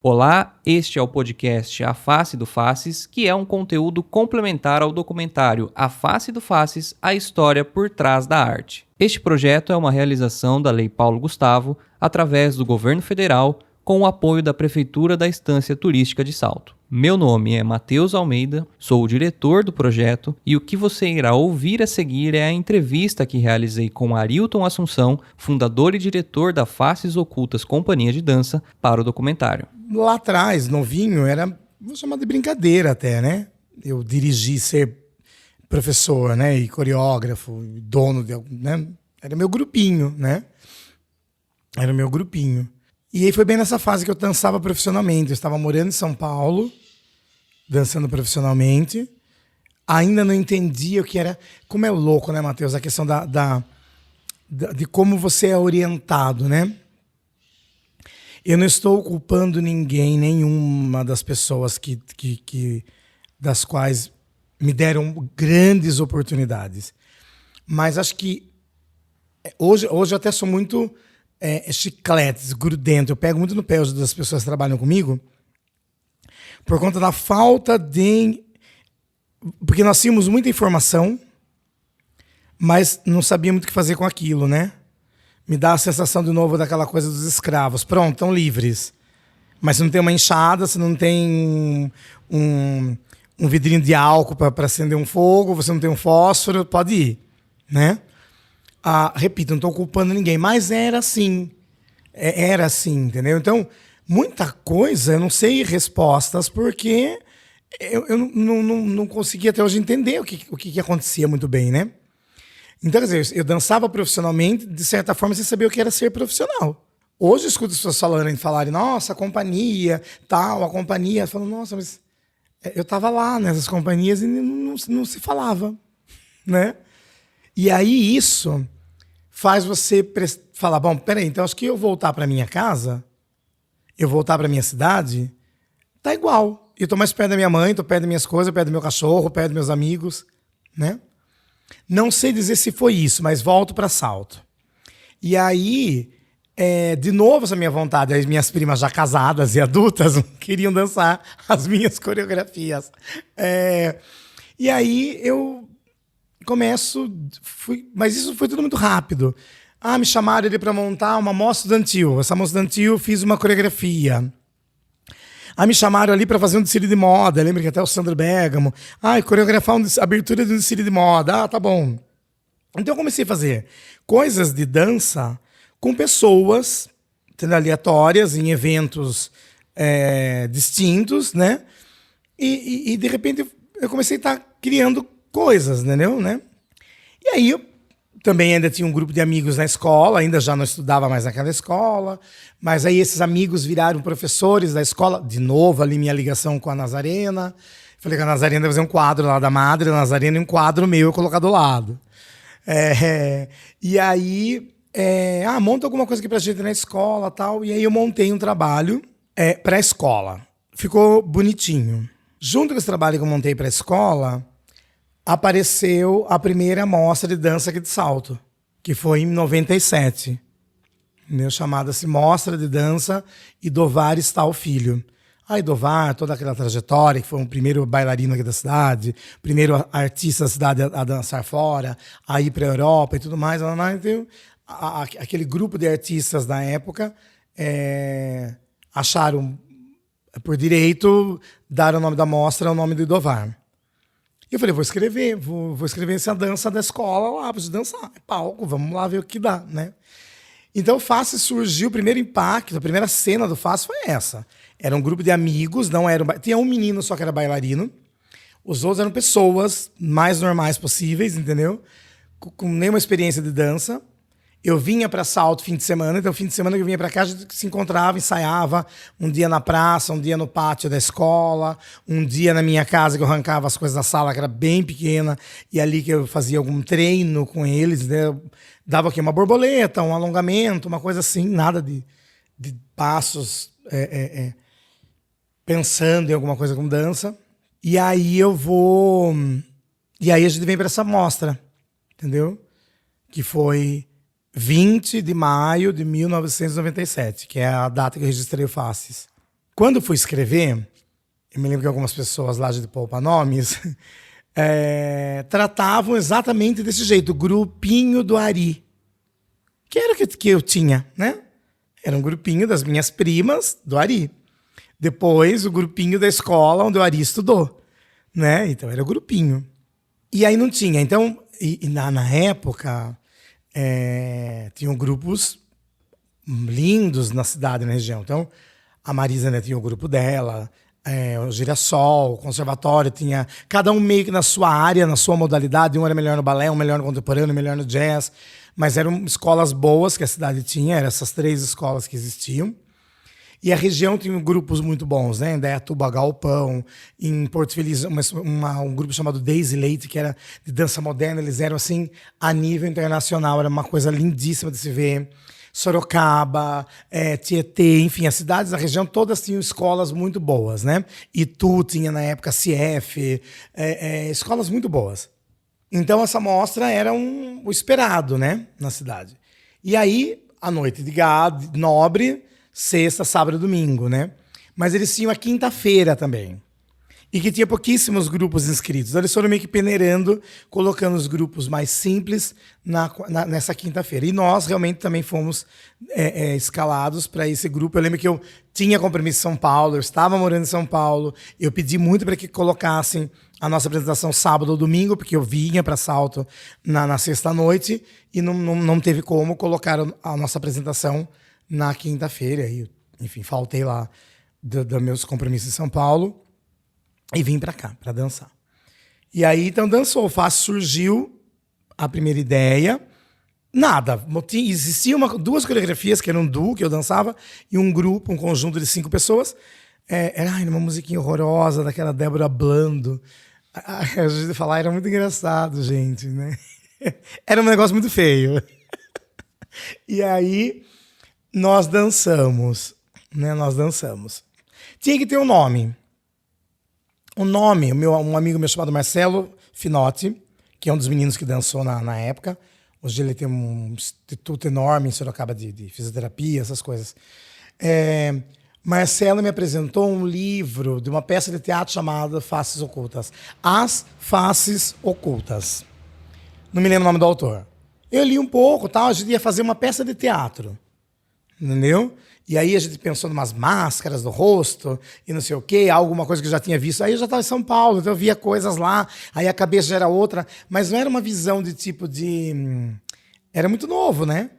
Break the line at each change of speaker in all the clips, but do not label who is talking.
Olá, este é o podcast A Face do Faces, que é um conteúdo complementar ao documentário A Face do Faces, a história por trás da arte. Este projeto é uma realização da Lei Paulo Gustavo, através do Governo Federal, com o apoio da Prefeitura da Estância Turística de Salto. Meu nome é Matheus Almeida, sou o diretor do projeto e o que você irá ouvir a seguir é a entrevista que realizei com Arilton Assunção, fundador e diretor da Faces Ocultas Companhia de Dança, para o documentário.
Lá atrás, novinho, era, vou chamar de brincadeira até, né? Eu dirigi ser professor, né? E coreógrafo, dono de, né? Era meu grupinho, né? Era o meu grupinho. E aí foi bem nessa fase que eu dançava profissionalmente. Eu estava morando em São Paulo, dançando profissionalmente. Ainda não entendia o que era... Como é louco, né, Matheus? A questão de como você é orientado, né? Eu não estou culpando ninguém, nenhuma das pessoas das quais me deram grandes oportunidades. Mas acho que hoje eu até sou muito chiclete, grudento. Eu pego muito no pé das pessoas que trabalham comigo por conta da falta de... Porque nós tínhamos muita informação, mas não sabíamos o que fazer com aquilo, né? Me dá a sensação de novo daquela coisa dos escravos. Pronto, estão livres. Mas você não tem uma enxada, você não tem um vidrinho de álcool para acender um fogo, você não tem um fósforo, pode ir, né? Repito, não estou culpando ninguém, mas era assim. Era assim, entendeu? Então, muita coisa, eu não sei respostas, porque eu não consegui até hoje entender o que acontecia muito bem, né? Então, quer dizer, eu dançava profissionalmente, de certa forma, sem saber o que era ser profissional. Hoje eu escuto as pessoas falarem, nossa, a companhia, tal, a companhia. Eu falo, nossa, mas eu estava lá nessas companhias e não se falava, né? E aí isso faz você falar, bom, peraí, então acho que eu voltar para minha casa, eu voltar para minha cidade, tá igual. Eu tô mais perto da minha mãe, tô perto das minhas coisas, perto do meu cachorro, perto dos meus amigos, né? Não sei dizer se foi isso, mas volto para Salto. E aí, de novo, essa minha vontade, as minhas primas já casadas e adultas queriam dançar as minhas coreografias. E aí eu começo, mas isso foi tudo muito rápido. Me chamaram ele para montar uma mostra estudantil. Essa mostra estudantil fiz uma coreografia. Me chamaram ali para fazer um desfile de moda. Lembra que até o Sandro Bergamo. Coreografar a abertura de um desfile de moda. Tá bom. Então eu comecei a fazer coisas de dança com pessoas aleatórias, em eventos distintos, né? E de repente eu comecei a estar criando coisas, entendeu? Né? E aí eu também ainda tinha um grupo de amigos na escola, ainda já não estudava mais naquela escola, mas aí esses amigos viraram professores da escola. De novo, ali minha ligação com a Nazarena. Falei que a Nazarena ia fazer um quadro lá da Madre, a Nazarena e um quadro meu eu colocar do lado. E aí, monta alguma coisa aqui pra gente na escola e tal. E aí eu montei um trabalho pra escola. Ficou bonitinho. Junto com esse trabalho que eu montei pra escola, apareceu a primeira mostra de dança aqui de Salto, que foi em 97. Chamada-se Mostra de Dança Idovar Stahl Filho. Idovar, toda aquela trajetória, que foi o primeiro bailarino aqui da cidade, primeiro artista da cidade a dançar fora, a ir para a Europa e tudo mais. Então, aquele grupo de artistas da época acharam por direito dar o nome da mostra ao nome do Idovar. E eu falei, vou escrever essa dança da escola lá, preciso dançar. Palco, vamos lá ver o que dá, né? Então o Face surgiu, o primeiro impacto, a primeira cena do Face foi essa. Era um grupo de amigos, tinha um menino só que era bailarino. Os outros eram pessoas mais normais possíveis, entendeu? Com nenhuma experiência de dança. Eu vinha para Salto fim de semana, então fim de semana que eu vinha para cá, a gente se encontrava, ensaiava, um dia na praça, um dia no pátio da escola, um dia na minha casa que eu arrancava as coisas da sala, que era bem pequena, e ali que eu fazia algum treino com eles, né? Eu dava aqui uma borboleta, um alongamento, uma coisa assim, nada de passos pensando em alguma coisa com dança. E aí a gente vem para essa mostra, entendeu? Que foi 20 de maio de 1997, que é a data que eu registrei o Faces. Quando fui escrever, eu me lembro que algumas pessoas lá de Poupa Nomes tratavam exatamente desse jeito, grupinho do Ari. Que era o que eu tinha, né? Era um grupinho das minhas primas do Ari. Depois, o grupinho da escola onde o Ari estudou, né? Então, era o grupinho. E aí não tinha. Então, na época, tinham grupos lindos na cidade, na região. Então, a Marisa, né, tinha o grupo dela, o Girassol, o Conservatório, tinha cada um meio que na sua área, na sua modalidade. Um era melhor no balé, um melhor no contemporâneo, um melhor no jazz. Mas eram escolas boas que a cidade tinha, eram essas 3 escolas que existiam. E a região tinha grupos muito bons, né? Em Indaiatuba, Galpão, em Porto Feliz, um grupo chamado Daisy Leite, que era de dança moderna. Eles eram, assim, a nível internacional. Era uma coisa lindíssima de se ver. Sorocaba, Tietê, enfim, as cidades da região todas tinham escolas muito boas, né? Itu tinha, na época, CF, escolas muito boas. Então, essa mostra era o esperado, né? Na cidade. E aí, a noite de gado, nobre... Sexta, sábado e domingo, né? Mas eles tinham a quinta-feira também. E que tinha pouquíssimos grupos inscritos. Então eles foram meio que peneirando, colocando os grupos mais simples nessa quinta-feira. E nós realmente também fomos escalados para esse grupo. Eu lembro que eu tinha compromisso em São Paulo, eu estava morando em São Paulo. Eu pedi muito para que colocassem a nossa apresentação sábado ou domingo, porque eu vinha para Salto na sexta-noite e não teve como colocar a nossa apresentação na quinta-feira. Enfim, faltei lá dos meus compromissos em São Paulo e vim pra cá, pra dançar. E aí, então, dançou. Surgiu a primeira ideia. Nada. Existiam 2 coreografias, que eram um duo, que eu dançava, e um grupo, um conjunto de 5 pessoas. Era uma musiquinha horrorosa, daquela Débora Blando. A gente de falar, era muito engraçado, gente, né? Era um negócio muito feio. E aí... Nós dançamos, né? Nós dançamos. Tinha que ter um nome. Um amigo meu chamado Marcelo Finotti, que é um dos meninos que dançou na época. Hoje ele tem um instituto enorme em Sorocaba de fisioterapia, essas coisas. Marcelo me apresentou um livro de uma peça de teatro chamada Faces Ocultas. As Faces Ocultas. Não me lembro o nome do autor. Eu li um pouco, tal, a gente ia fazer uma peça de teatro. Entendeu? E aí a gente pensou em umas máscaras no rosto e não sei o quê, alguma coisa que eu já tinha visto. Aí eu já estava em São Paulo, então eu via coisas lá, aí a cabeça já era outra, mas não era uma visão de tipo de... Era muito novo, né?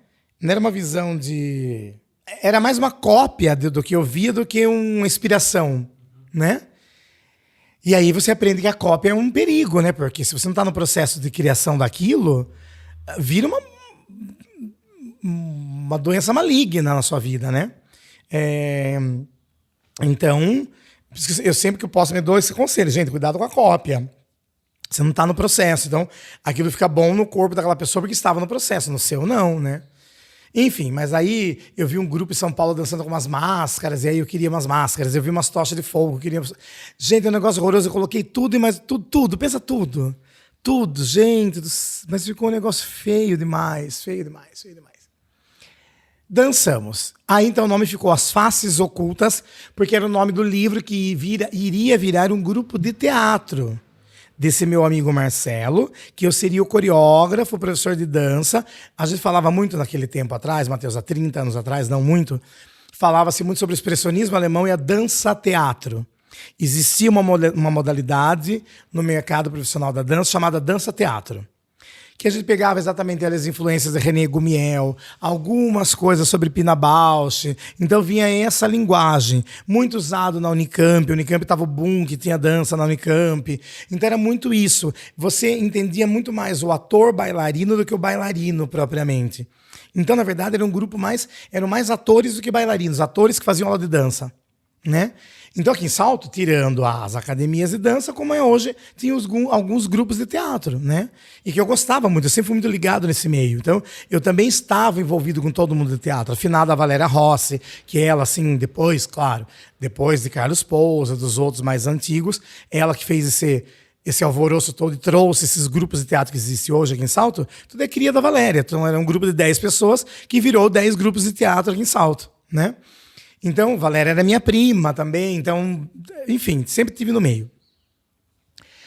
Não era uma visão de... Era mais uma cópia do que eu via do que uma inspiração, né? E aí você aprende que a cópia é um perigo, né? Porque se você não está no processo de criação daquilo, vira uma doença maligna na sua vida, né? Então, eu sempre que eu posso me dou esse conselho. Gente, cuidado com a cópia. Você não está no processo. Então, aquilo fica bom no corpo daquela pessoa porque estava no processo. No seu, não, né? Enfim, mas aí eu vi um grupo em São Paulo dançando com umas máscaras, e aí eu queria umas máscaras. Eu vi umas tochas de fogo, eu queria... Gente, é um negócio horroroso. Eu coloquei tudo, mas tudo, pensa tudo. Tudo, gente. Mas ficou um negócio feio demais, feio demais, feio demais. Dançamos. Aí então o nome ficou As Faces Ocultas, porque era o nome do livro que iria virar um grupo de teatro desse meu amigo Marcelo, que eu seria o coreógrafo, o professor de dança. A gente falava muito naquele tempo atrás, Matheus, há 30 anos atrás, não muito, falava-se muito sobre o expressionismo alemão e a dança-teatro. Existia uma modalidade no mercado profissional da dança chamada dança-teatro, que a gente pegava exatamente as influências de René Gumiel, algumas coisas sobre Pina Bausch. Então vinha essa linguagem, muito usado na Unicamp. A Unicamp estava o boom, que tinha dança na Unicamp. Então era muito isso. Você entendia muito mais o ator bailarino do que o bailarino propriamente. Então, na verdade, eram mais atores do que bailarinos, atores que faziam aula de dança, né? Então, aqui em Salto, tirando as academias de dança, como é hoje, tinha alguns grupos de teatro, né? E que eu gostava muito, eu sempre fui muito ligado nesse meio. Então, eu também estava envolvido com todo mundo de teatro. Afinal, a Valéria Rossi, que ela, assim, depois de Carlos Pousa, dos outros mais antigos, ela que fez esse alvoroço todo e trouxe esses grupos de teatro que existem hoje aqui em Salto, tudo é cria da Valéria. Então, era um grupo de 10 pessoas que virou 10 grupos de teatro aqui em Salto, né? Então, Valéria era minha prima também. Então, enfim, sempre estive no meio.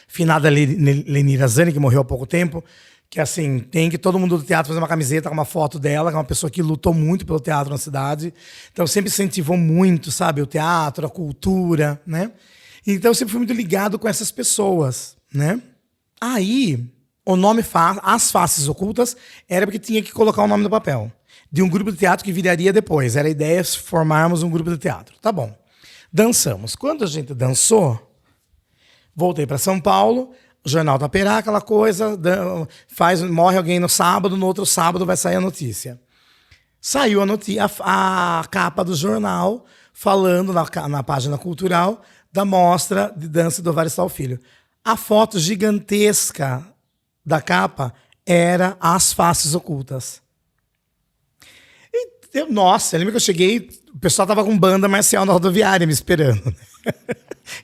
Finada Lenira Zani, que morreu há pouco tempo, que assim, tem que todo mundo do teatro fazer uma camiseta com uma foto dela, que é uma pessoa que lutou muito pelo teatro na cidade. Então, sempre incentivou muito, sabe, o teatro, a cultura, né? Então, eu sempre fui muito ligado com essas pessoas, né? Aí, o nome As Faces Ocultas era porque tinha que colocar o nome no papel. De um grupo de teatro que viraria depois. Era a ideia de formarmos um grupo de teatro. Tá bom. Dançamos. Quando a gente dançou, voltei para São Paulo, o Jornal Taperá, aquela coisa, morre alguém no sábado, no outro sábado vai sair a notícia. Saiu a capa do jornal falando na página cultural da mostra de dança do Varistal Filho. A foto gigantesca da capa era As Faces Ocultas. Nossa, eu lembro que eu cheguei, o pessoal tava com banda marcial na rodoviária me esperando.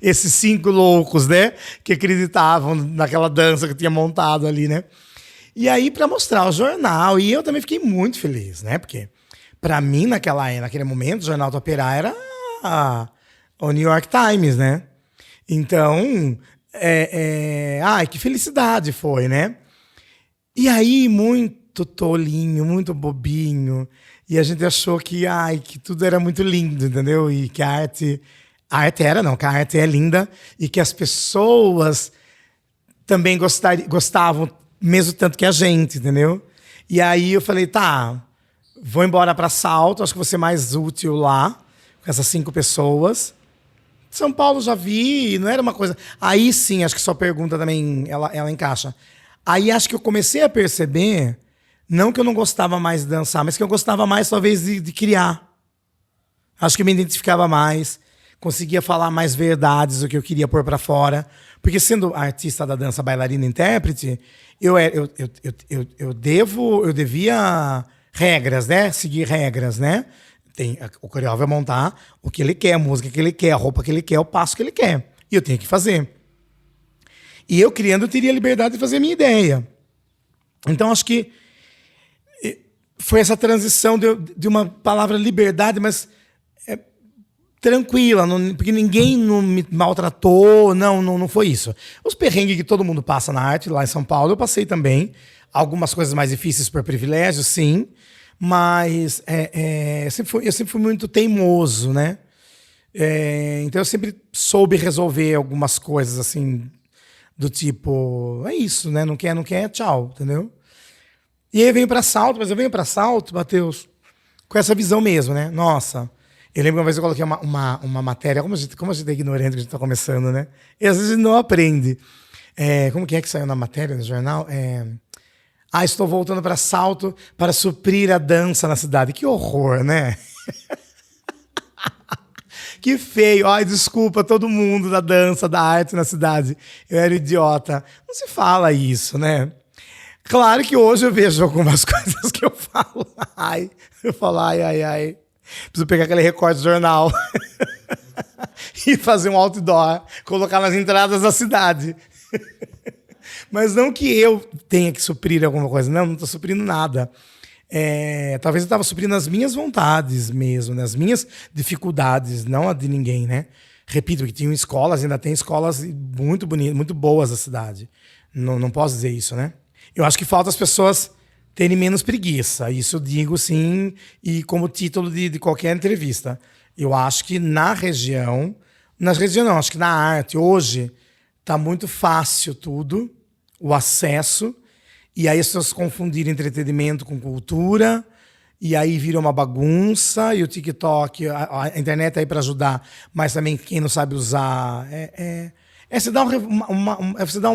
Esses 5 loucos, né? Que acreditavam naquela dança que eu tinha montado ali, né? E aí, para mostrar o jornal, e eu também fiquei muito feliz, né? Porque, para mim, naquele momento, o Jornal do Operário era o New York Times, né? Então, ai, que felicidade foi, né? E aí, muito tolinho, muito bobinho. E a gente achou que tudo era muito lindo, entendeu? E que a arte é linda e que as pessoas também gostavam, mesmo tanto que a gente, entendeu? E aí eu falei, tá, vou embora para Salto, acho que vou ser mais útil lá, com essas 5 pessoas. São Paulo já vi, não era uma coisa... Aí sim, acho que sua pergunta também, ela encaixa. Aí acho que eu comecei a perceber... Não que eu não gostava mais de dançar, mas que eu gostava mais, talvez, de criar. Acho que eu me identificava mais, conseguia falar mais verdades do que eu queria pôr para fora. Porque sendo artista da dança, bailarina, intérprete, eu devia regras, né? Seguir regras, né? O coreógrafo vai montar o que ele quer, a música que ele quer, a roupa que ele quer, o passo que ele quer. E eu tenho que fazer. E eu criando, eu teria a liberdade de fazer a minha ideia. Então, acho que foi essa transição de uma palavra liberdade, mas tranquila, porque ninguém não me maltratou, não foi isso. Os perrengues que todo mundo passa na arte, lá em São Paulo, eu passei também. Algumas coisas mais difíceis por privilégio, sim, mas eu sempre fui muito teimoso, né? Então eu sempre soube resolver algumas coisas, assim, do tipo, é isso, né? Não quer, tchau, entendeu? E aí eu venho para Salto, mas eu venho para Salto, Matheus, com essa visão mesmo, né? Nossa, eu lembro uma vez eu coloquei uma matéria, como a gente é ignorante que a gente está começando, né? E às vezes a gente não aprende. Como que saiu na matéria, no jornal? Estou voltando para Salto para suprir a dança na cidade. Que horror, né? Que feio. Ai, desculpa todo mundo da dança, da arte na cidade. Eu era idiota. Não se fala isso, né? Claro que hoje eu vejo algumas coisas que eu falo. Eu falo, ai. Preciso pegar aquele recorte do jornal e fazer um outdoor, colocar nas entradas da cidade. Mas não que eu tenha que suprir alguma coisa. Não estou suprindo nada. Talvez eu estava suprindo as minhas vontades mesmo, né? As minhas dificuldades, não a de ninguém, né? Repito que tinham escolas, ainda tem escolas muito bonitas, muito boas da cidade. Não posso dizer isso, né? Eu acho que falta as pessoas terem menos preguiça. Isso eu digo, sim, e como título de qualquer entrevista. Eu acho que na região não, acho que na arte, hoje, está muito fácil tudo, o acesso, e aí as pessoas confundirem entretenimento com cultura, e aí vira uma bagunça, e o TikTok, a internet é aí para ajudar, mas também quem não sabe usar... você dá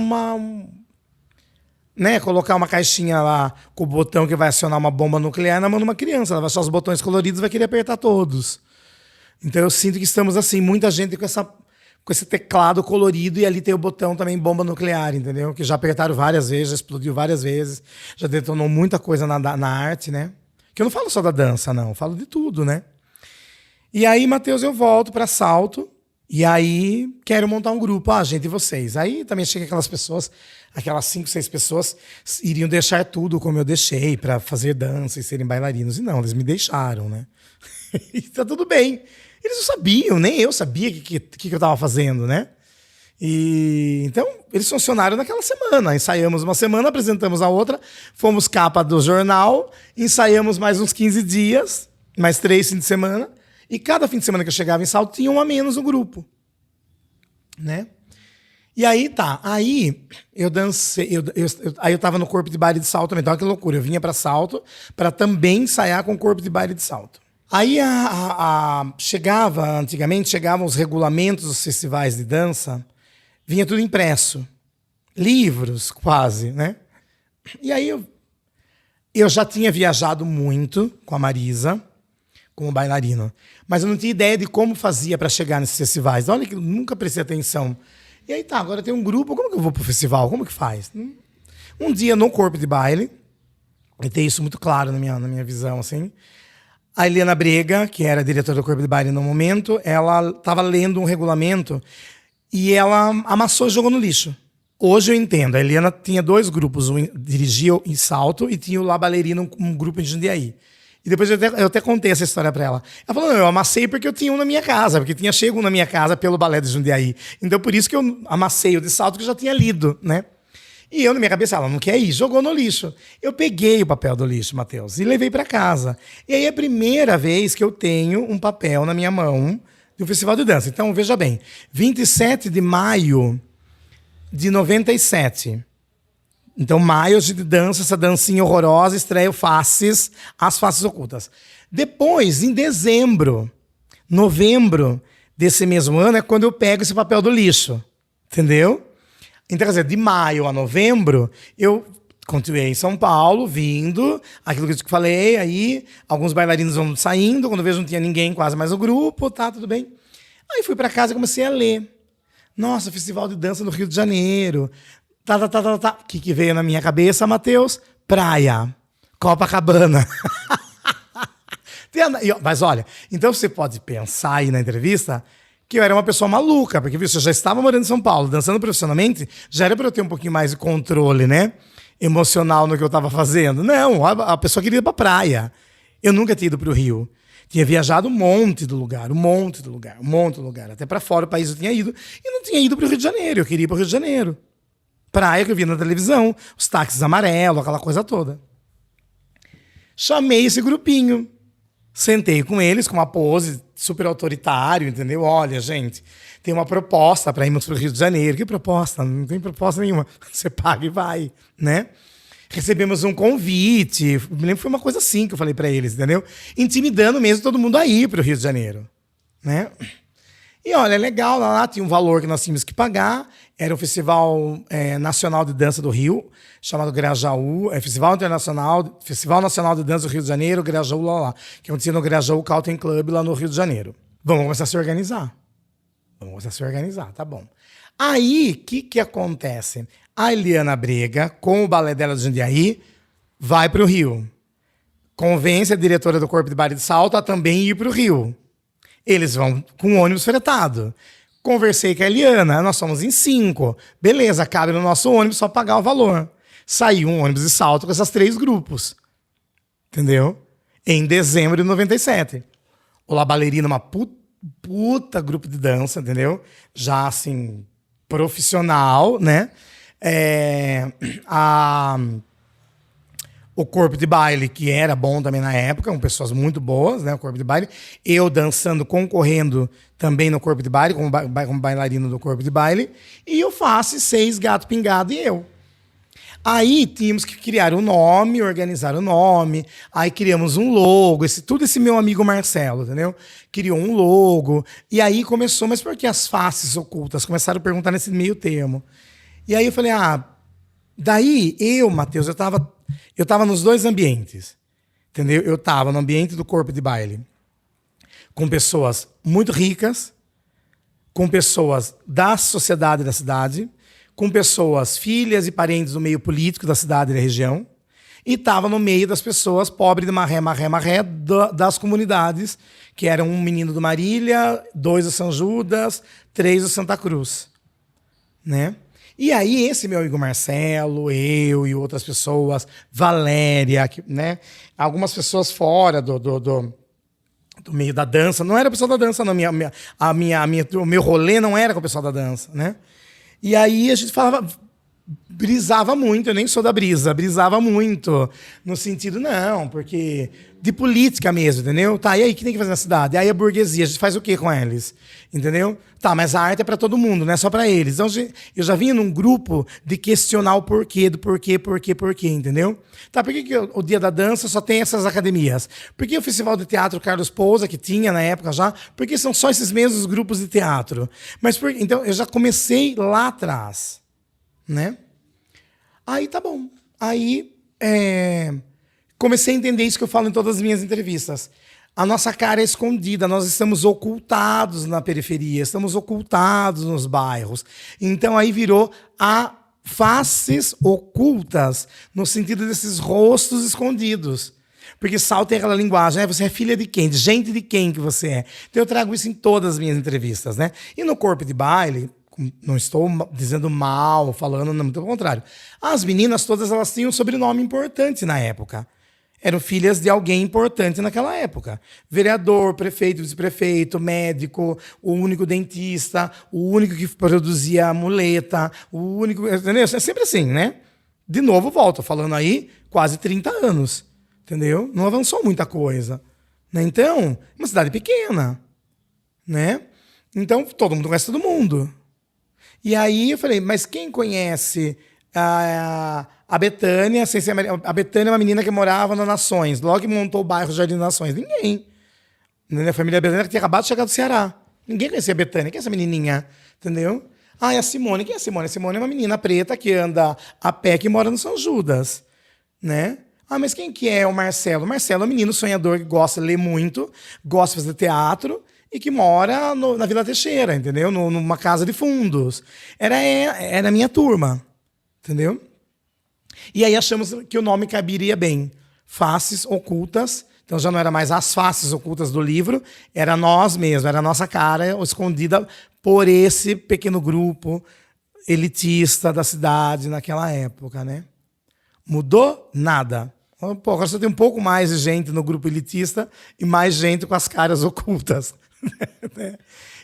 né, colocar uma caixinha lá com o botão que vai acionar uma bomba nuclear na mão de uma criança. Ela vai achar os botões coloridos e vai querer apertar todos. Então eu sinto que estamos assim, muita gente com esse teclado colorido e ali tem o botão também bomba nuclear, entendeu? Que já apertaram várias vezes, já explodiu várias vezes, já detonou muita coisa na arte, né? Que eu não falo só da dança, não, eu falo de tudo, né? E aí, Matheus, eu volto para Salto e aí quero montar um grupo, gente, e vocês? Aí também chega aquelas 5, 6 pessoas iriam deixar tudo como eu deixei para fazer dança e serem bailarinos. E não, eles me deixaram, né? E tá tudo bem. Eles não sabiam, nem eu sabia o que eu tava fazendo, né? E então, eles funcionaram naquela semana. Ensaiamos uma semana, apresentamos a outra, fomos capa do jornal, ensaiamos mais uns 15 dias, mais 3 fins de semana, e cada fim de semana que eu chegava em Salto tinha um a menos no grupo, né? E aí tá, aí eu dancei, aí eu tava no corpo de baile de Salto também, então olha que loucura, eu vinha pra Salto para também ensaiar com o corpo de baile de Salto. Aí antigamente chegavam os regulamentos dos festivais de dança, vinha tudo impresso. Livros, quase, né? E aí eu já tinha viajado muito com a Marisa, como bailarino. Mas eu não tinha ideia de como fazia para chegar nesses festivais. Olha que eu nunca prestei atenção. E aí tá, agora tem um grupo, como que eu vou pro festival? Como que faz? Um dia no corpo de baile, e tem isso muito claro na minha visão, assim. A Eliana Brega, que era a diretora do corpo de baile no momento, ela estava lendo um regulamento e ela amassou e jogou no lixo. Hoje eu entendo. A Eliana tinha 2 grupos. Um dirigia em Salto e tinha o La Ballerina, um grupo em Jundiaí. E depois eu até contei essa história pra ela. Ela falou, não, eu amassei porque eu tinha um na minha casa. Porque tinha chego um na minha casa pelo balé de Jundiaí. Então por isso que eu amassei o de Salto, que eu já tinha lido, né? E eu, na minha cabeça, ela não quer ir, jogou no lixo. Eu peguei o papel do lixo, Matheus, e levei pra casa. E aí é a primeira vez que eu tenho um papel na minha mão de um festival de dança. Então, veja bem, 27 de maio de 97. Então, maio de dança, essa dancinha horrorosa, estreia As Faces Ocultas. Depois, em dezembro, novembro desse mesmo ano, é quando eu pego esse papel do lixo. Entendeu? Então, quer dizer, de maio a novembro, eu continuei em São Paulo, vindo, aquilo que eu te falei, aí alguns bailarinos vão saindo, quando eu vejo não tinha ninguém quase mais no grupo, tá, tudo bem. Aí fui pra casa e comecei a ler. Nossa, Festival de Dança no Rio de Janeiro. O que veio na minha cabeça, Matheus? Praia. Copacabana. Mas olha, então você pode pensar aí na entrevista que eu era uma pessoa maluca, porque viu, eu já estava morando em São Paulo, dançando profissionalmente, já era para eu ter um pouquinho mais de controle, né? Emocional no que eu estava fazendo. Não, a pessoa queria ir pra praia. Eu nunca tinha ido pro Rio. Tinha viajado um monte de lugar. Até para fora do país eu tinha ido. E não tinha ido pro Rio de Janeiro. Eu queria ir pro Rio de Janeiro. Praia que eu via na televisão, os táxis amarelos, aquela coisa toda. Chamei esse grupinho. Sentei com eles, com uma pose super autoritário, entendeu? Olha, gente, tem uma proposta para irmos para o Rio de Janeiro. Que proposta? Não tem proposta nenhuma. Você paga e vai, né? Recebemos um convite. Me lembro que foi uma coisa assim que eu falei para eles, entendeu? Intimidando mesmo todo mundo a ir para o Rio de Janeiro, né? E olha, é legal, lá tinha um valor que nós tínhamos que pagar. Era o Festival Nacional de Dança do Rio, chamado Grajaú, Festival Nacional de Dança do Rio de Janeiro, Grajaú, lá, que acontecia no Grajaú Country Club, lá no Rio de Janeiro. Vamos começar a se organizar. Tá bom. Aí, o que acontece? A Eliana Brega, com o balé dela de Jundiaí, vai para o Rio. Convence a diretora do Corpo de Baile de Salto a também ir para o Rio. Eles vão com o ônibus fretado. Conversei com a Eliana, nós somos em 5. Beleza, cabe no nosso ônibus, só pagar o valor. Saiu um ônibus de Salto com esses 3 grupos. Entendeu? Em dezembro de 97. O La Ballerina, uma puta grupo de dança, entendeu? Já, assim, profissional, né? O corpo de baile, que era bom também na época, com pessoas muito boas, né? O corpo de baile. Eu dançando, concorrendo também no corpo de baile, como bailarino do corpo de baile. E o Face, 6, Gato Pingado e eu. Aí tínhamos que criar um nome, organizar o nome. Aí criamos um logo, tudo esse meu amigo Marcelo, entendeu? Criou um logo. E aí começou, mas por que as faces ocultas? Começaram a perguntar nesse meio termo. E aí eu falei, daí eu, Matheus, eu tava nos 2 ambientes, entendeu? Eu tava no ambiente do corpo de baile, com pessoas muito ricas, com pessoas da sociedade da cidade, com pessoas filhas e parentes do meio político da cidade e da região, e tava no meio das pessoas pobres de marré, das comunidades, que eram um menino do Marília, 2 do São Judas, 3 do Santa Cruz, né? E aí, esse meu amigo Marcelo, eu e outras pessoas, Valéria, né? Algumas pessoas fora do meio da dança. Não era o pessoal da dança, não. O meu rolê não era com o pessoal da dança, né? E aí a gente falava... Brisava muito, eu nem sou da brisa, brisava muito. No sentido, não, porque... De política mesmo, entendeu? Tá, e aí, o que tem que fazer na cidade? Aí a burguesia, a gente faz o quê com eles? Entendeu? Tá, mas a arte é pra todo mundo, não é só pra eles. Então, eu já vinha num grupo de questionar o porquê, do porquê, entendeu? Tá, por que o Dia da Dança só tem essas academias? Por que o Festival de Teatro Carlos Pousa, que tinha na época já, por que são só esses mesmos grupos de teatro? Então, eu já comecei lá atrás, né? Aí, tá bom. Aí, comecei a entender isso que eu falo em todas as minhas entrevistas. A nossa cara é escondida, nós estamos ocultados na periferia, estamos ocultados nos bairros. Então aí virou a faces ocultas, no sentido desses rostos escondidos. Porque Salto tem aquela linguagem, né? Você é filha de quem? De gente de quem que você é? Então eu trago isso em todas as minhas entrevistas, né? E no Corpo de Baile, não estou dizendo mal, falando, não, pelo contrário. As meninas todas, elas tinham um sobrenome importante na época. Eram filhas de alguém importante naquela época. Vereador, prefeito, vice-prefeito, médico, o único dentista, o único que produzia muleta, o único... Entendeu? É sempre assim, né? De novo, volto, falando aí, quase 30 anos. Entendeu? Não avançou muita coisa. Né? Então, uma cidade pequena. Né? Então, todo mundo conhece todo mundo. E aí eu falei, mas quem conhece... A Betânia, a Betânia é uma menina que morava no Nações, logo que montou o bairro Jardim Nações. Ninguém. A família Betânia que tinha acabado de chegar do Ceará. Ninguém conhecia a Betânia. Quem é essa menininha? Entendeu? Ah, é a Simone. Quem é a Simone? A Simone é uma menina preta que anda a pé, que mora no São Judas. Né? Ah, mas quem que é o Marcelo? O Marcelo é um menino sonhador que gosta de ler muito, gosta de fazer teatro e que mora na Vila Teixeira, entendeu? Numa casa de fundos. Era a minha turma. Entendeu? E aí achamos que o nome caberia bem. Faces ocultas. Então já não era mais as faces ocultas do livro, era nós mesmos, era a nossa cara escondida por esse pequeno grupo elitista da cidade naquela época, né? Mudou? Nada. Pô, agora só tem um pouco mais de gente no grupo elitista e mais gente com as caras ocultas.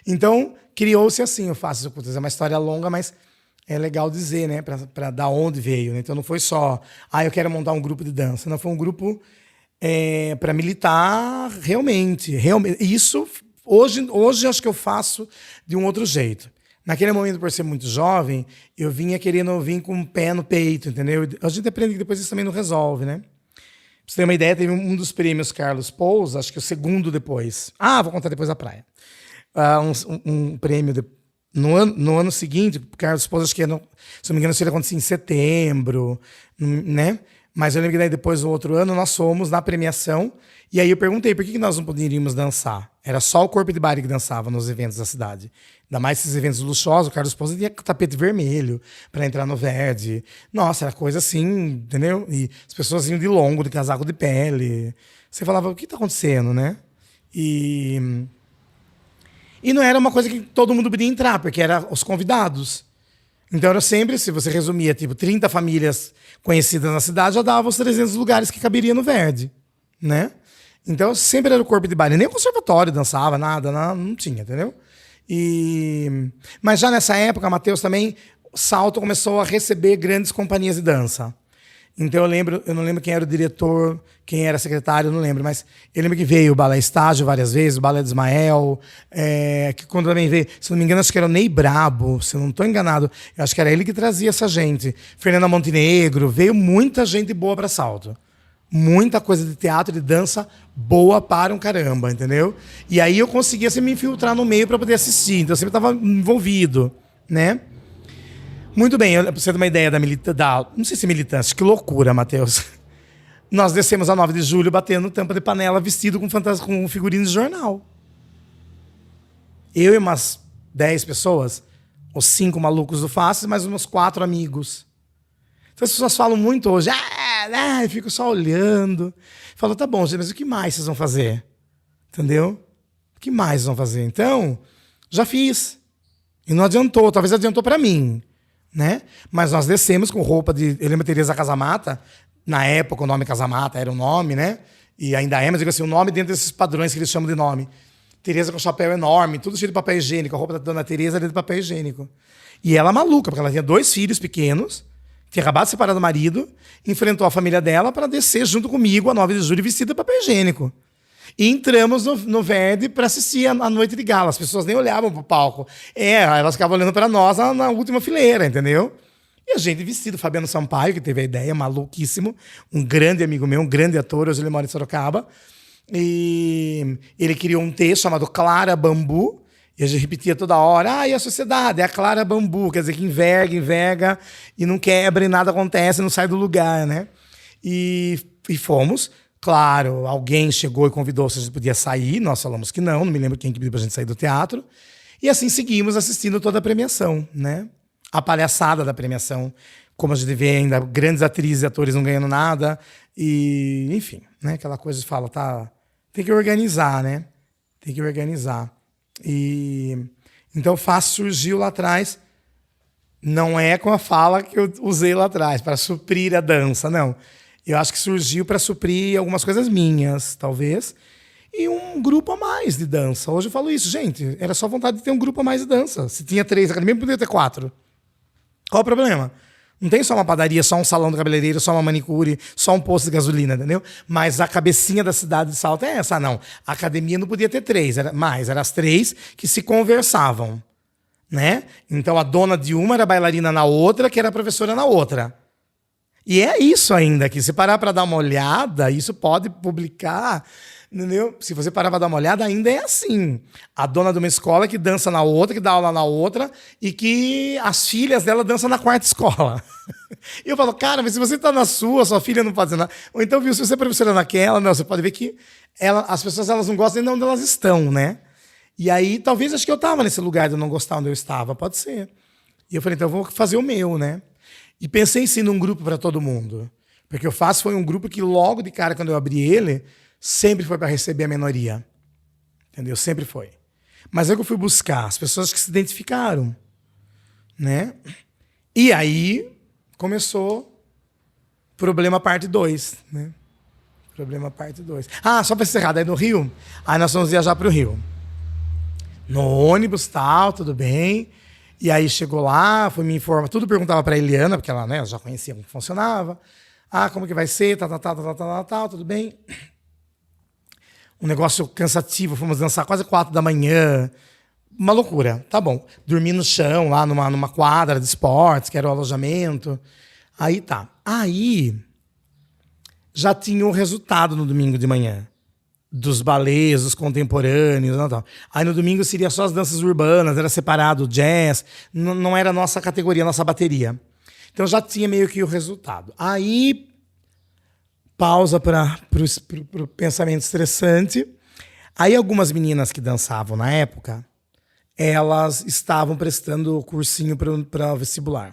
Então, criou-se assim o Faces Ocultas. É uma história longa, mas... É legal dizer, né? Para dar onde veio. Né? Então não foi só, eu quero montar um grupo de dança. Não, foi um grupo para militar realmente. Isso, hoje acho que eu faço de um outro jeito. Naquele momento, por ser muito jovem, eu vinha querendo vir com o pé no peito, entendeu? A gente aprende que depois isso também não resolve, né? Pra você ter uma ideia, teve um dos prêmios Carlos Pousa, acho que o segundo depois. Vou contar depois da praia. Um prêmio no ano seguinte, Carlos Pousa, acho que, se não me engano, isso acontecia em setembro, né? Mas eu lembro que daí depois, no outro ano, nós fomos na premiação, e aí eu perguntei por que nós não poderíamos dançar. Era só o Corpo de Baile que dançava nos eventos da cidade. Ainda mais esses eventos luxuosos, o Carlos Pousa tinha tapete vermelho para entrar no verde. Nossa, era coisa assim, entendeu? E as pessoas iam de longo, de casaco de pele. Você falava, o que está acontecendo, né? E não era uma coisa que todo mundo podia entrar, porque eram os convidados. Então era sempre, se você resumia, tipo, 30 famílias conhecidas na cidade, já dava os 300 lugares que caberia no verde, né? Então sempre era o Corpo de Baile. Nem o conservatório dançava, nada, não tinha, entendeu? Mas já nessa época, Matheus, também, Salto começou a receber grandes companhias de dança. Então eu não lembro quem era o diretor, quem era secretário, eu não lembro, mas eu lembro que veio o Balé Estágio várias vezes, o Balé de Ismael, que quando também veio, se não me engano, acho que era o Ney Brabo, se eu não estou enganado, eu acho que era ele que trazia essa gente. Fernanda Montenegro, veio muita gente boa para Salto. Muita coisa de teatro, de dança boa para um caramba, entendeu? E aí eu conseguia sempre me infiltrar no meio para poder assistir, então eu sempre estava envolvido, né? Muito bem, para você ter uma ideia não sei se militância, que loucura, Matheus. Nós descemos a 9 de julho batendo tampa de panela vestido com figurino de jornal. Eu e umas 10 pessoas, os 5 malucos do Faces, mais uns 4 amigos. Então as pessoas falam muito hoje, eu fico só olhando. Falo, tá bom, gente, mas o que mais vocês vão fazer? Entendeu? O que mais vocês vão fazer? Então, já fiz. E não adiantou, talvez adiantou para mim. Né? Mas nós descemos com roupa de... Eu lembro de Teresa Casamata, na época o nome Casamata era o nome, né? E ainda é, mas digo assim, o nome dentro desses padrões que eles chamam de nome. Tereza com chapéu enorme, tudo cheio de papel higiênico. A roupa da dona Tereza era de papel higiênico. E ela maluca, porque ela tinha 2 filhos pequenos, tinha acabado de separar do marido, enfrentou a família dela para descer junto comigo a 9 de julho vestida de papel higiênico. E entramos no Verdi para assistir a noite de gala. As pessoas nem olhavam pro palco. Elas ficavam olhando para nós na última fileira, entendeu? E a gente vestido, Fabiano Sampaio, que teve a ideia, maluquíssimo, um grande amigo meu, um grande ator, hoje ele mora em Sorocaba. E ele criou um texto chamado Clara Bambu, e a gente repetia toda hora, e a sociedade é a Clara Bambu, quer dizer que enverga, e não quebra, e nada acontece, não sai do lugar, né? E fomos. Claro, alguém chegou e convidou se a gente podia sair, nós falamos que não me lembro quem que pediu pra gente sair do teatro. E assim seguimos assistindo toda a premiação, né? A palhaçada da premiação, como a gente vê ainda, grandes atrizes e atores não ganhando nada, e enfim, né? Aquela coisa de fala, tá, tem que organizar, né? Tem que organizar. E então o FACES surgiu lá atrás, não é com a fala que eu usei lá atrás, para suprir a dança, não. Eu acho que surgiu para suprir algumas coisas minhas, talvez, e um grupo a mais de dança. Hoje eu falo isso, gente, era só vontade de ter um grupo a mais de dança. Se tinha 3, a academia podia ter 4. Qual o problema? Não tem só uma padaria, só um salão do cabeleireiro, só uma manicure, só um posto de gasolina, entendeu? Mas a cabecinha da cidade de Salto é essa, não. A academia não podia ter 3, eram as 3 que se conversavam, né? Então a dona de uma era bailarina na outra, que era professora na outra. E é isso ainda, que se parar para dar uma olhada, isso pode publicar, entendeu? Se você parar para dar uma olhada, ainda é assim. A dona de uma escola que dança na outra, que dá aula na outra, e que as filhas dela dançam na 4ª escola. E eu falo, cara, mas se você está na sua filha não pode nada. Ou então, viu, se você é professora naquela, não, você pode ver que as pessoas elas não gostam nem de onde elas estão, né? E aí, talvez, acho que eu estava nesse lugar de eu não gostar onde eu estava, pode ser. E eu falei, então eu vou fazer o meu, né? E pensei sim num grupo para todo mundo. Porque o FACES foi um grupo que logo de cara, quando eu abri ele, sempre foi para receber a minoria. Entendeu? Sempre foi. Mas é que eu fui buscar as pessoas que se identificaram. Né? E aí começou Problema Parte 2. Né? Problema Parte 2. Só para encerrar, daí no Rio, aí nós fomos viajar para o Rio. No ônibus, tal, tudo bem. E aí chegou lá, foi me informar, tudo perguntava para a Eliana, porque ela, né, já conhecia como funcionava. Como que vai ser, tal, tudo bem. Um negócio cansativo, fomos dançar quase 4 da manhã. Uma loucura, tá bom. Dormi no chão, lá numa quadra de esportes, que era o alojamento. Aí tá. Aí já tinha o resultado no domingo de manhã. Dos balés, dos contemporâneos, tal. Aí no domingo seria só as danças urbanas, era separado o jazz, não era a nossa categoria, a nossa bateria. Então já tinha meio que o resultado. Aí, pausa para o pensamento estressante. Aí algumas meninas que dançavam na época, elas estavam prestando cursinho para o vestibular.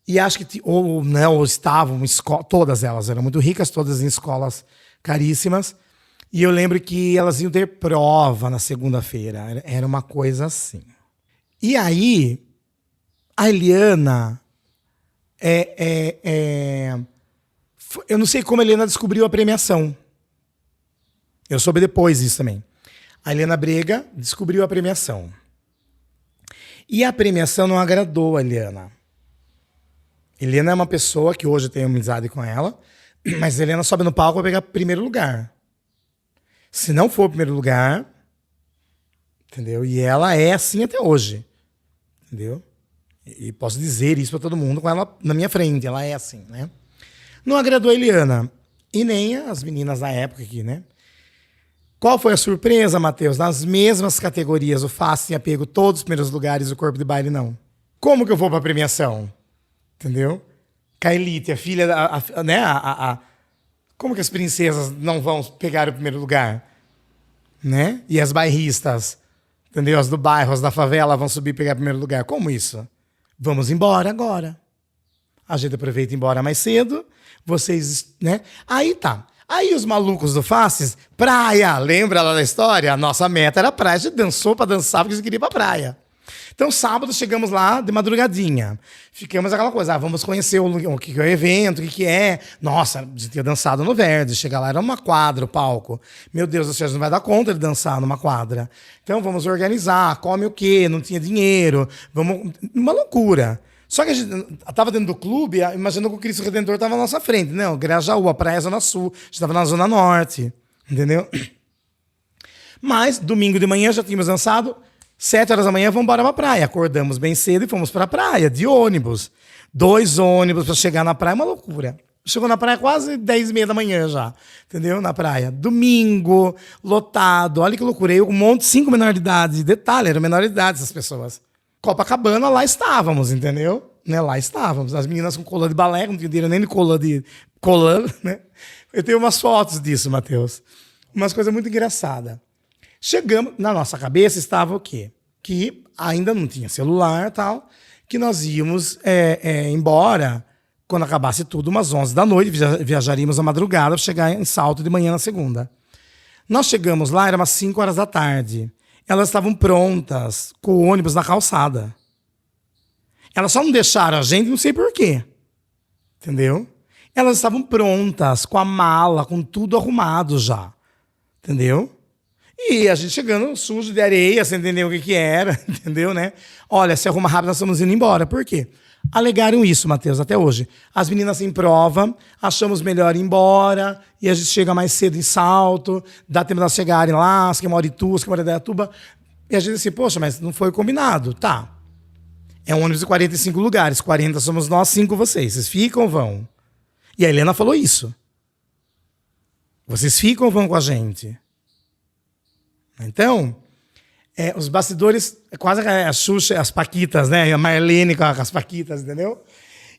E acho que, ou estavam, todas elas eram muito ricas, todas em escolas caríssimas. E eu lembro que elas iam ter prova na segunda-feira. Era uma coisa assim. E aí, a Eliana... eu não sei como a Eliana descobriu a premiação. Eu soube depois disso também. A Eliana Brega descobriu a premiação. E a premiação não agradou a Eliana. Eliana é uma pessoa que hoje eu tenho amizade com ela, mas a Eliana sobe no palco para pegar primeiro lugar. Se não for o primeiro lugar, entendeu? E ela é assim até hoje, entendeu? E posso dizer isso para todo mundo com ela na minha frente, ela é assim, né? Não agradou a Eliana e nem as meninas da época aqui, né? Qual foi a surpresa, Matheus? Nas mesmas categorias, o FACES tinha pego todos os primeiros lugares, o corpo de baile não. Como que eu vou para a premiação? Entendeu? Kaelite, a filha, né? Como que as princesas não vão pegar o primeiro lugar? Né? E as bairristas, entendeu? As do bairro, as da favela vão subir e pegar o primeiro lugar. Como isso? Vamos embora agora. A gente aproveita e ir embora mais cedo. Vocês, né? Aí tá. Aí os malucos do FACES, praia. Lembra lá da história? A nossa meta era praia. A gente dançou pra dançar porque a gente queria ir pra praia. Então, sábado, chegamos lá de madrugadinha. Ficamos aquela coisa, vamos conhecer o que é o evento, o que é. Nossa, a gente tinha dançado no Verde. Chegar lá, era uma quadra o palco. Meu Deus, a gente não vai dar conta de dançar numa quadra. Então, vamos organizar, come o quê? Não tinha dinheiro. Vamos... Uma loucura. Só que a gente estava dentro do clube, imaginando que o Cristo Redentor estava na nossa frente. Não, Grajaú, a praia Zona Sul. A gente estava na Zona Norte. Entendeu? Mas, domingo de manhã, já tínhamos dançado... 7 horas da manhã, vamos embora pra praia. Acordamos bem cedo e fomos pra praia, de ônibus. 2 ônibus pra chegar na praia, uma loucura. Chegou na praia quase 10h30 da manhã já, entendeu? Na praia. Domingo, lotado, olha que loucura. Eu, um monte, 5 menores de idade. Detalhe, eram menores de idade essas pessoas. Copacabana, lá estávamos, entendeu? Né? Lá estávamos. As meninas com cola de balé, não tinham dinheiro nem de cola de... Colã, né? Eu tenho umas fotos disso, Matheus. Umas coisas muito engraçadas. Chegamos, na nossa cabeça estava o quê? Que ainda não tinha celular e tal, que nós íamos embora quando acabasse tudo, umas 11 da noite, viajaríamos à madrugada para chegar em Salto de manhã na segunda. Nós chegamos lá, era umas 5 horas da tarde. Elas estavam prontas, com o ônibus na calçada. Elas só não deixaram a gente, não sei por quê. Entendeu? Elas estavam prontas, com a mala, com tudo arrumado já. Entendeu? E a gente chegando sujo de areia, sem entender o que era, entendeu, né? Olha, se arruma rápido, nós estamos indo embora. Por quê? Alegaram isso, Matheus, até hoje. As meninas em prova, achamos melhor ir embora, e a gente chega mais cedo em Salto, dá tempo de elas chegarem lá, as que moram em Itu, as que moram em Dayatuba. E a gente assim, poxa, mas não foi combinado. Tá. É um ônibus de 45 lugares, 40 somos nós, 5 vocês. Vocês ficam ou vão? E a Helena falou isso. Vocês ficam ou vão com a gente? Então, os bastidores, quase a Xuxa, as Paquitas, né? A Marlene com as Paquitas, entendeu?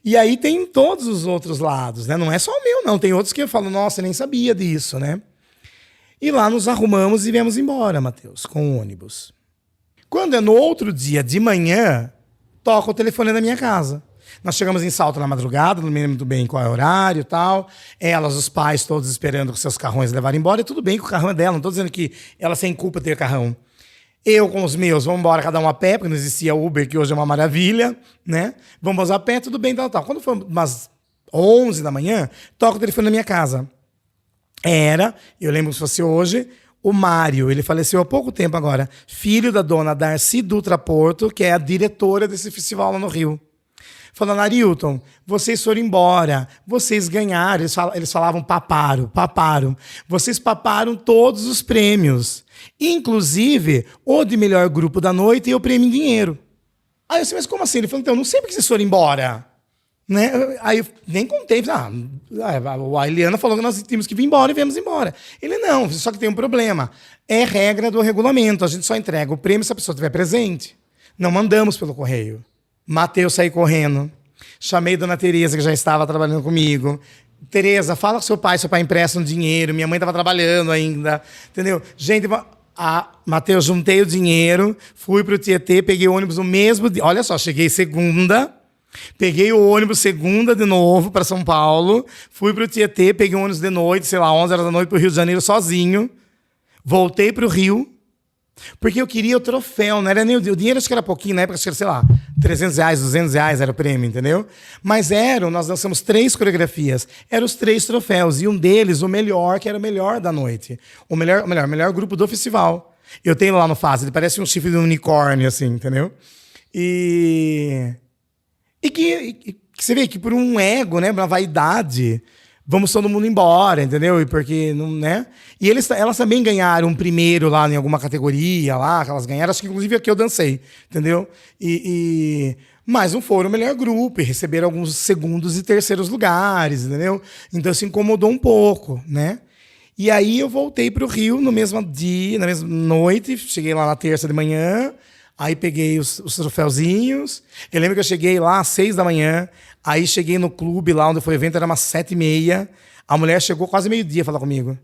E aí tem todos os outros lados, né? Não é só o meu, não. Tem outros que eu falo, nossa, eu nem sabia disso, né? E lá nos arrumamos e viemos embora, Matheus, com o ônibus. Quando é no outro dia de manhã, toca o telefone da minha casa. Nós chegamos em Salto na madrugada, não me lembro muito bem qual é o horário e tal. Elas, os pais, todos esperando que seus carrões levarem embora. E tudo bem que o carrão é dela, não estou dizendo que ela sem culpa ter carrão. Eu com os meus, vamos embora cada um a pé, porque não existia Uber, que hoje é uma maravilha, né? Vamos a pé, tudo bem, tal. Quando foi umas 11 da manhã, toca o telefone na minha casa. Eu lembro se fosse hoje, o Mário, ele faleceu há pouco tempo agora, filho da dona Darcy Dutra Porto, que é a diretora desse festival lá no Rio. Falando, Arilton, vocês foram embora, vocês ganharam, eles falavam paparam. Vocês paparam todos os prêmios, inclusive o de melhor grupo da noite e o prêmio em dinheiro. Aí eu disse, mas como assim? Ele falou, então, não sei porque vocês foram embora. Né? Aí eu nem contei, a Eliana falou que nós tínhamos que vir embora e viemos embora. Ele, não, só que tem um problema, é regra do regulamento, a gente só entrega o prêmio se a pessoa estiver presente, não mandamos pelo correio. Matheus saí correndo. Chamei a dona Tereza, que já estava trabalhando comigo. Tereza, fala com seu pai empresta um dinheiro. Minha mãe estava trabalhando ainda. Entendeu? Gente, Matheus, juntei o dinheiro, fui pro Tietê, peguei o ônibus no mesmo dia. Olha só, cheguei segunda, peguei o ônibus segunda de novo para São Paulo, fui pro Tietê, peguei o ônibus de noite, sei lá, 11 horas da noite pro Rio de Janeiro sozinho. Voltei pro Rio. Porque eu queria o troféu, não era nem o dinheiro, acho que era pouquinho, na época, acho que era, sei lá, R$300, R$200 era o prêmio, entendeu? Mas nós dançamos 3 coreografias, eram os 3 troféus, e um deles, o melhor, que era o melhor da noite, o melhor grupo do festival. Eu tenho lá no Faz, ele parece um chifre de um unicórnio, assim, entendeu? E que você vê que por um ego, né, uma vaidade, vamos todo mundo embora, entendeu? E porque não, né? E elas também ganharam um primeiro lá em alguma categoria lá, que elas ganharam, acho que inclusive aqui eu dancei, entendeu? Mas não foram o melhor grupo e receberam alguns segundos e terceiros lugares, entendeu? Então isso incomodou um pouco, né? E aí eu voltei para o Rio no mesmo dia, na mesma noite, cheguei lá na terça de manhã, aí peguei os troféuzinhos. Eu lembro que eu cheguei lá às 6 da manhã, aí cheguei no clube lá onde foi o evento, era umas 7h30. A mulher chegou quase meio-dia falar comigo.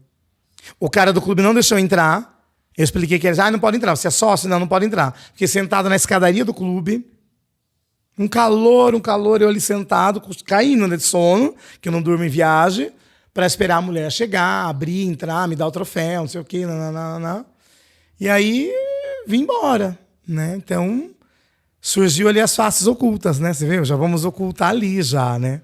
O cara do clube não deixou eu entrar. Eu expliquei que eles, não pode entrar. Você é sócio? Não pode entrar. Fiquei sentado na escadaria do clube. Um calor, eu ali sentado, caindo de sono, que eu não durmo em viagem, para esperar a mulher chegar, abrir, entrar, me dar o troféu, não sei o quê. E aí, vim embora, né? Então, surgiu ali as faces ocultas, né? Você vê? Já vamos ocultar ali já, né?